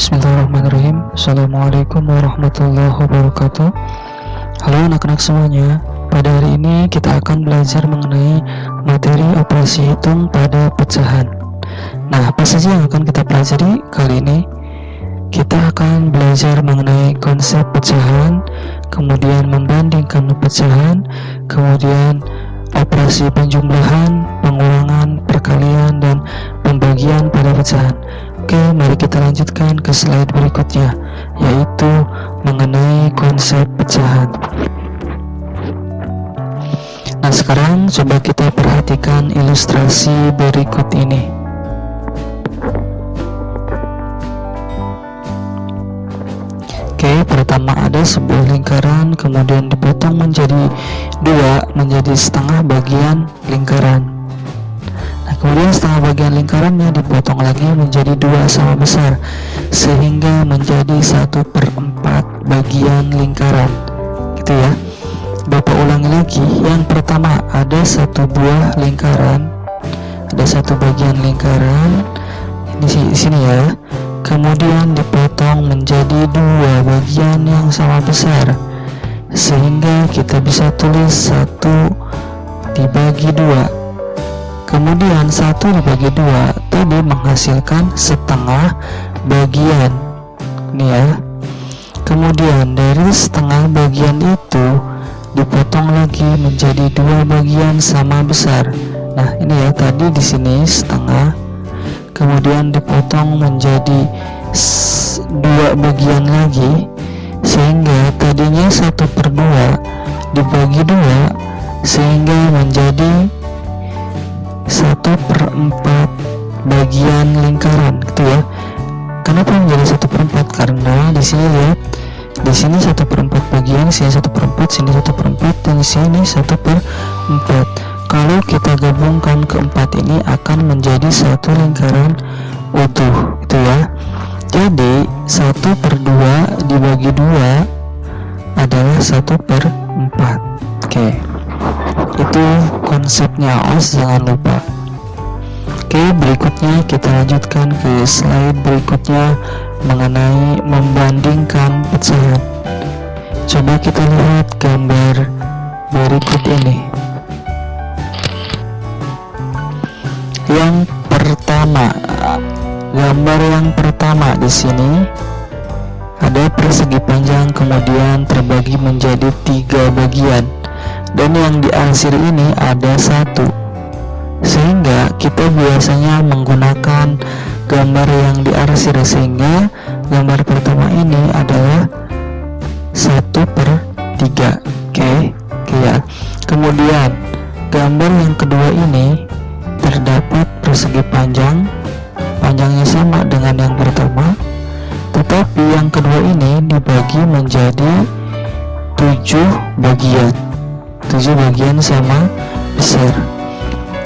Bismillahirrahmanirrahim. Assalamualaikum warahmatullahi wabarakatuh. Halo anak-anak semuanya. Pada hari ini kita akan belajar mengenai materi operasi hitung pada pecahan. Nah, apa saja yang akan kita pelajari kali ini? Kita akan belajar mengenai konsep pecahan, kemudian membandingkan pecahan, kemudian operasi penjumlahan, pengulangan, perkalian, dan pembagian pada pecahan. Oke, mari kita lanjutkan ke slide berikutnya, yaitu mengenai konsep pecahan. Nah, sekarang coba kita perhatikan ilustrasi berikut ini. Oke, pertama ada sebuah lingkaran, kemudian dipotong menjadi dua, menjadi setengah bagian lingkaran. Kemudian setengah bagian lingkarannya dipotong lagi menjadi dua sama besar, sehingga menjadi 1/4 bagian lingkaran, gitu ya. Bapak ulangi lagi. Yang pertama ada satu buah lingkaran, ada satu bagian lingkaran di sini ya. Kemudian dipotong menjadi dua bagian yang sama besar, sehingga kita bisa tulis 1 dibagi 2. Kemudian 1 dibagi 2 tadi menghasilkan setengah bagian. Ini ya. Kemudian dari setengah bagian itu dipotong lagi menjadi dua bagian sama besar. Nah, ini ya, tadi di sini setengah, kemudian dipotong menjadi dua bagian lagi, sehingga tadinya 1/2 dibagi 2 sehingga menjadi 1/4 bagian lingkaran, gitu ya. Kenapa menjadi 1/4? Karena di sini lihat, di sini 1/4 bagian, sini 1/4, sini 1/4, dan sini 1/4. Kalau kita gabungkan keempat ini akan menjadi satu lingkaran utuh, gitu ya. Jadi 1/2 dibagi 2 adalah 1/4. Oke, itu konsepnya, awas jangan lupa. Oke, berikutnya kita lanjutkan ke slide berikutnya mengenai membandingkan pecahan. Coba kita lihat gambar berikut ini. Yang pertama, gambar yang pertama di sini ada persegi panjang kemudian terbagi menjadi 3 bagian. Dan yang diarsir ini ada 1, sehingga kita biasanya menggunakan gambar yang diarsir, sehingga gambar pertama ini adalah 1/3. Oke ya. Kemudian gambar yang kedua ini terdapat persegi panjang, panjangnya sama dengan yang pertama, tetapi yang kedua ini dibagi menjadi 7 bagian. 7 bagian sama besar,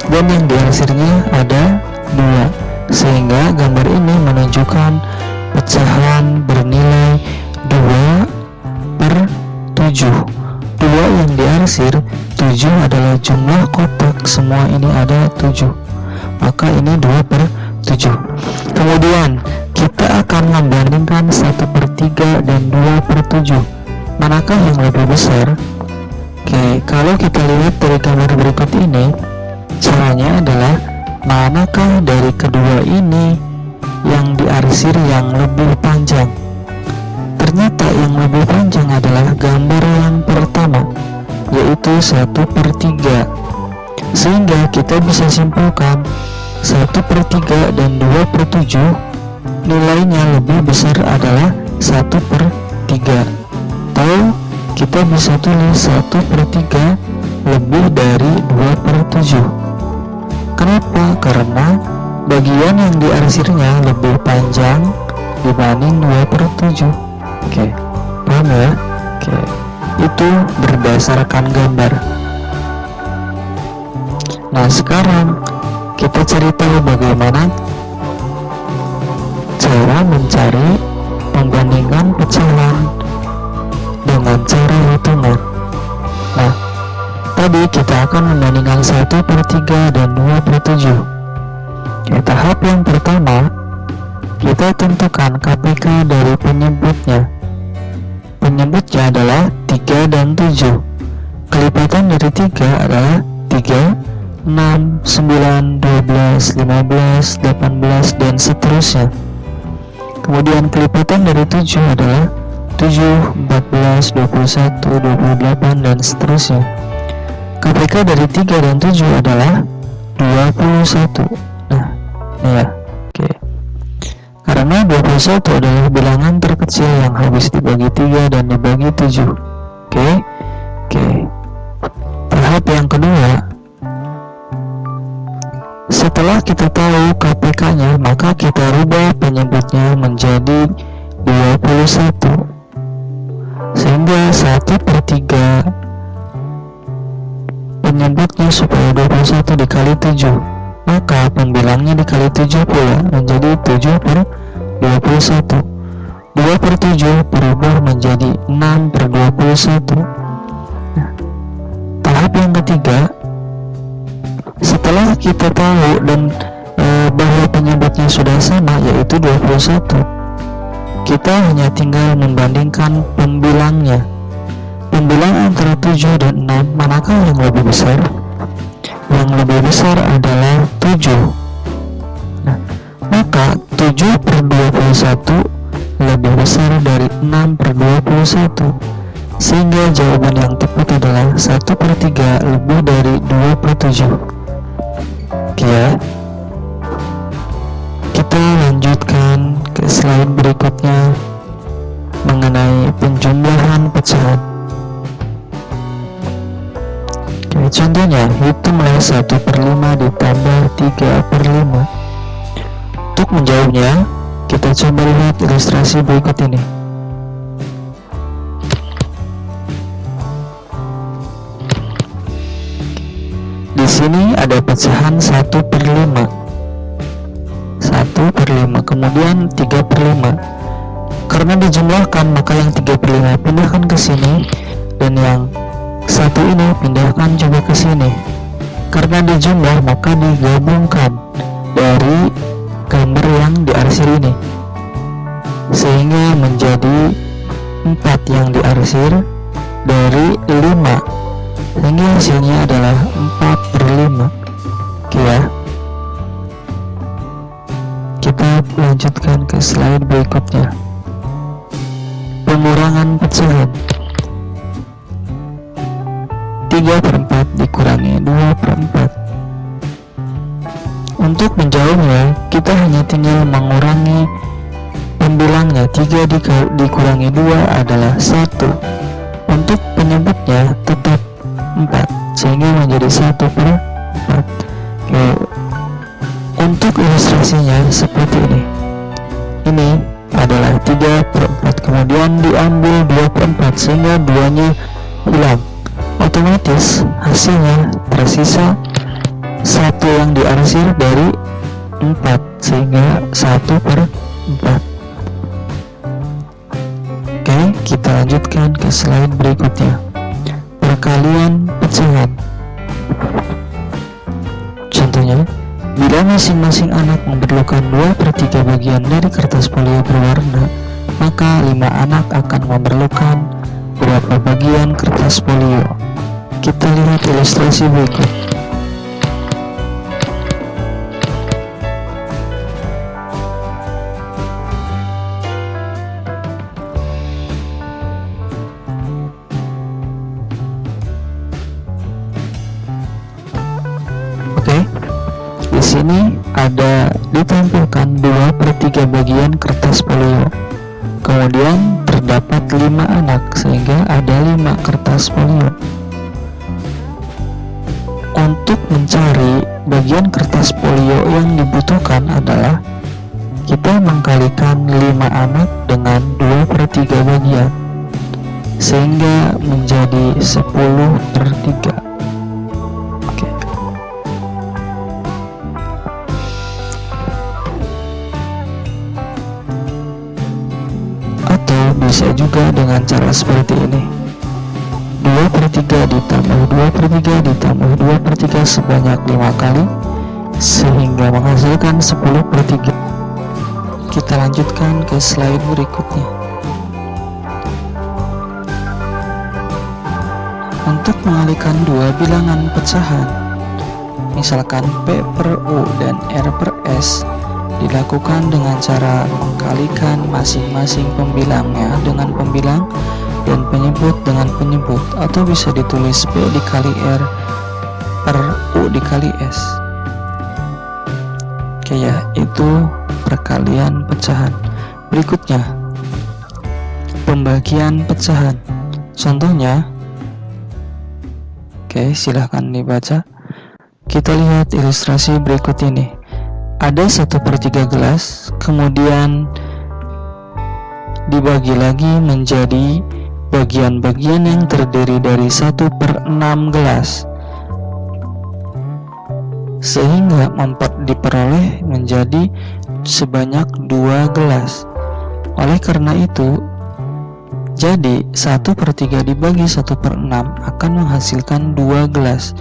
dan yang diarsirnya ada 2, sehingga gambar ini menunjukkan pecahan bernilai 2/7. 2 yang diarsir, 7 adalah jumlah kotak, semua ini ada 7, maka ini 2/7. Kemudian kita akan membandingkan 1/3 dan 2/7. Manakah yang lebih besar? Oke, kalau kita lihat dari gambar berikut ini, caranya adalah manakah dari kedua ini yang diarsir yang lebih panjang. Ternyata yang lebih panjang adalah gambar yang pertama, yaitu 1/3. Sehingga kita bisa simpulkan 1/3 dan 2/7 nilainya lebih besar adalah 1/3. Atau kita bisa tulis 1/3 lebih dari 2/7. Kenapa? Karena bagian yang diarsirnya lebih panjang dibanding 2/7. Oke, paham ya? Oke, itu berdasarkan gambar. Nah, sekarang kita cari tahu bagaimana cara mencari pembandingan pecahan dengan cara hitungan. Nah, tadi kita akan membandingkan 1/3 dan 2/7. Tahap yang pertama, kita tentukan KPK dari penyebutnya. Penyebutnya adalah 3 dan 7. Kelipatan dari 3 adalah 3, 6, 9, 12, 15, 18, dan seterusnya. Kemudian kelipatan dari 7 adalah 7, 14, 21, 28, dan seterusnya. KPK dari 3 dan 7 adalah 21. Nah, ini ya. Oke. Karena 21 adalah bilangan terkecil yang habis dibagi 3 dan dibagi 7. Oke. Tahap yang kedua, setelah kita tahu KPK-nya, maka kita rubah penyebutnya menjadi 21. Sehingga 1/3 penyebutnya supaya 21 dikali 7, maka pembilangnya dikali 7 pula menjadi 7/21. 2/7 berubah menjadi 6/21. Nah, tahap yang ketiga, setelah kita tahu dan bahwa penyebutnya sudah sama, yaitu 21, kita hanya tinggal membandingkan pembilangnya. Pembilang antara 7 dan 6, manakah yang lebih besar? Yang lebih besar adalah 7. Nah, maka 7/21 lebih besar dari 6/21. Sehingga jawaban yang tepat adalah 1/3 lebih dari 2/7. Oke ya. Kita lanjutkan ke slide berikutnya mengenai penjumlahan pecahan. Contohnya, hitunglah 1/5 ditambah 3/5. Untuk menjawabnya, kita coba lihat ilustrasi berikut ini. Di sini ada pecahan 1/5. 1/5, kemudian 3/5. Karena dijumlahkan, maka yang 3/5 pindahkan ke sini, dan yang satu ini pindahkan coba ke sini. Karena dijumlah, maka digabungkan dari gambar yang diarsir ini, sehingga menjadi 4 yang diarsir dari 5, sehingga hasilnya adalah 4/5. Oke ya. Kita lanjutkan ke slide berikutnya. Pengurangan pecahan. 3/4 dikurangi 2/4. Untuk menjawabnya, kita hanya tinggal mengurangi pembilangnya. 3 dikurangi 2 adalah 1. Untuk penyebutnya tetap 4, sehingga menjadi 1/4. Oke. Untuk ilustrasinya seperti ini. Ini adalah 3/4, kemudian diambil 2/4, sehingga 2-nya hilang. Otomatis hasilnya tersisa 1 yang diarsir dari 4, sehingga 1/4. Oke, kita lanjutkan ke slide berikutnya. Perkalian pecahan. Contohnya, bila masing-masing anak memerlukan 2/3 bagian dari kertas folio berwarna, maka 5 anak akan memerlukan berapa bagian kertas folio? Kita lihat ilustrasi berikut. Oke, di sini ada ditampilkan 2/3 bagian kertas folio. Kemudian terdapat 5 anak, sehingga ada 5 kertas folio. Untuk mencari bagian kertas folio yang dibutuhkan adalah kita mengkalikan 5 anak dengan 2/3 bagian, sehingga menjadi 10/3. Oke. Atau bisa juga dengan cara seperti ini. 2/3 ditambah 2/3 ditambah 2/3 sebanyak 5 kali, sehingga menghasilkan 10/3. Kita lanjutkan ke slide berikutnya. Untuk mengalihkan dua bilangan pecahan, misalkan P per U dan R per S, dilakukan dengan cara mengkalikan masing-masing pembilangnya dengan pembilang dan penyebut dengan penyebut, atau bisa ditulis P dikali R per U dikali S. Oke ya, itu perkalian pecahan. Berikutnya, pembagian pecahan. Contohnya, oke, silahkan dibaca. Kita lihat ilustrasi berikut ini. Ada 1/3 gelas, kemudian dibagi lagi menjadi bagian-bagian yang terdiri dari 1/6 gelas, sehingga diperoleh menjadi sebanyak 2 gelas. Oleh karena itu, jadi 1/3 dibagi 1/6 akan menghasilkan 2 gelas,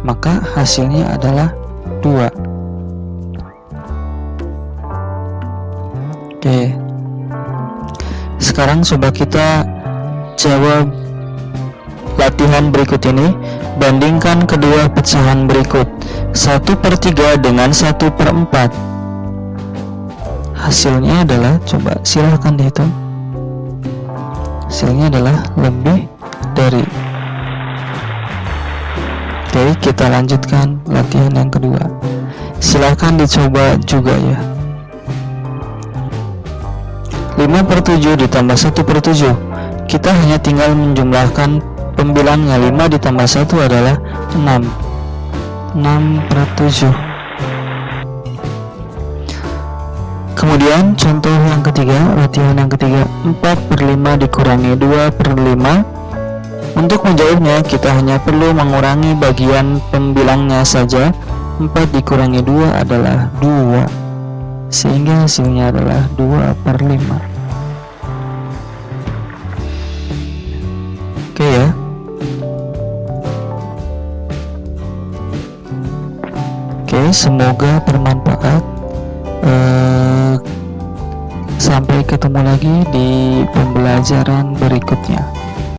maka hasilnya adalah 2. Oke, sekarang coba kita jawab latihan berikut ini. Bandingkan kedua pecahan berikut, 1/3 dengan 1/4. Hasilnya adalah, coba silahkan dihitung. Hasilnya adalah lebih dari. Oke, kita lanjutkan latihan yang kedua. Silahkan dicoba juga ya. 5/7 ditambah 1/7. Kita hanya tinggal menjumlahkan pembilangnya. 5 ditambah 1 adalah 6. 6/7. Kemudian contoh yang ketiga, latihan yang ketiga, 4/5 dikurangi 2/5. Untuk menjawabnya, kita hanya perlu mengurangi bagian pembilangnya saja. 4 dikurangi 2 adalah 2, sehingga hasilnya adalah 2/5. Oke ya. Oke, semoga bermanfaat. Sampai ketemu lagi di pembelajaran berikutnya.